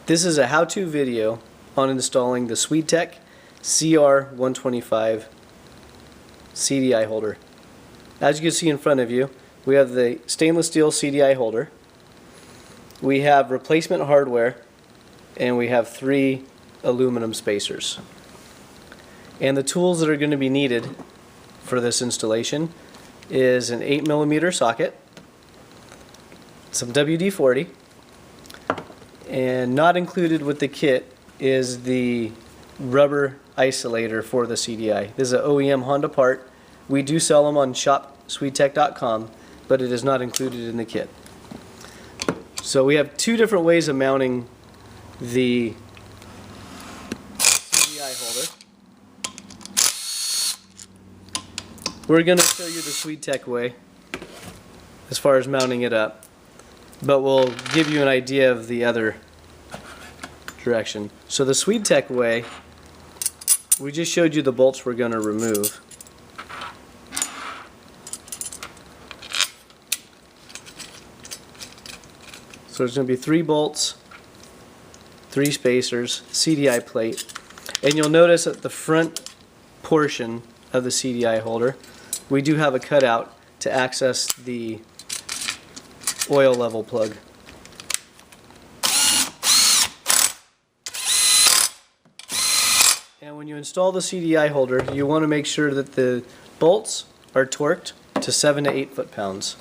This is a how-to video on installing the SwedeTech CR125 CDI Holder. As you can see in front of you, we have the stainless steel CDI holder, we have replacement hardware, and we have 3 aluminum spacers. And the tools that are going to be needed for this installation is an 8mm socket, some WD-40, and not included with the kit is the rubber isolator for the CDI. This is an OEM Honda part. We do sell them on shop.swedetech.com, but it is not included in the kit. So we have 2 different ways of mounting the CDI holder. We're going to show you the SwedeTech way as far as mounting it up, but we'll give you an idea of the other direction. So the SwedeTech way, we just showed you the bolts we're going to remove. So there's going to be 3 bolts, 3 spacers, CDI plate, and you'll notice at the front portion of the CDI holder we do have a cutout to access the oil level plug. And when you install the CDI holder, you want to make sure that the bolts are torqued to 7 to 8 foot-pounds.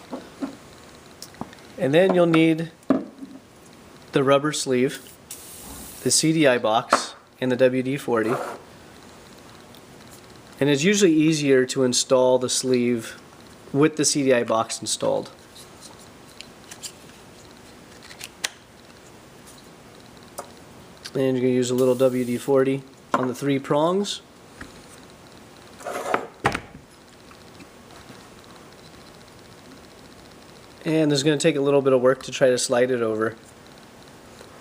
And then you'll need the rubber sleeve, the CDI box, and the WD-40. And it's usually easier to install the sleeve with the CDI box installed. And you're going to use a little WD-40 on the 3 prongs. And this is going to take a little bit of work to try to slide it over.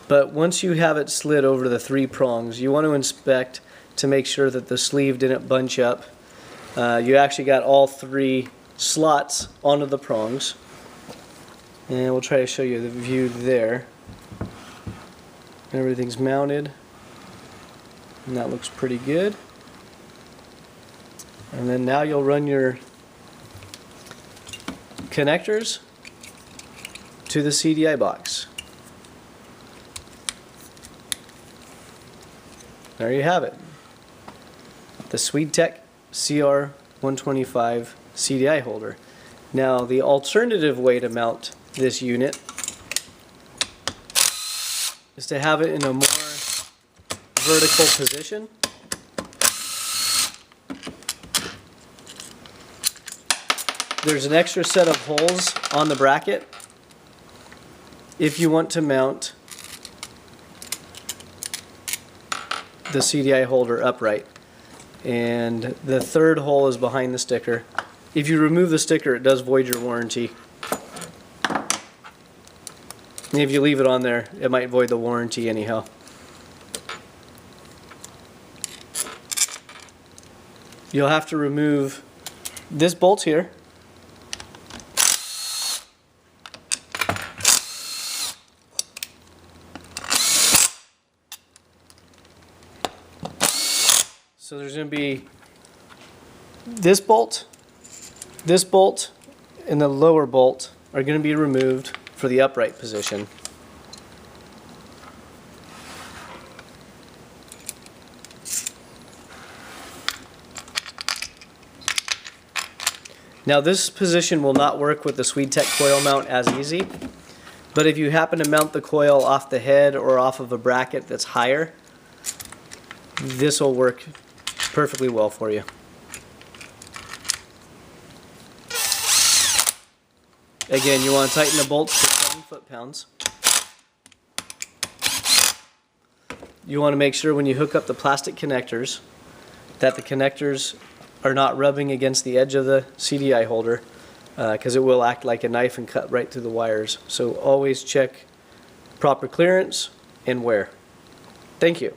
But once you have it slid over the 3 prongs, you want to inspect to make sure that the sleeve didn't bunch up. You actually got all 3 slots onto the prongs. And we'll try to show you the view there. Everything's mounted, and that looks pretty good. And then now you'll run your connectors to the CDI box. There you have it. The SwedeTech CR125 CDI holder. Now the alternative way to mount this unit is to have it in a more vertical position. There's an extra set of holes on the bracket if you want to mount the CDI holder upright. And the 3rd hole is behind the sticker. If you remove the sticker, it does void your warranty. And if you leave it on there, it might void the warranty anyhow. You'll have to remove this bolt here. So there's going to be this bolt, and the lower bolt are going to be removed for the upright position. Now this position will not work with the SwedeTech coil mount as easy, but if you happen to mount the coil off the head or off of a bracket that's higher, this will work perfectly well for you. Again, you want to tighten the bolts to 7 foot-pounds. You want to make sure when you hook up the plastic connectors that the connectors are not rubbing against the edge of the CDI holder, because it will act like a knife and cut right through the wires. So always check proper clearance and wear. Thank you.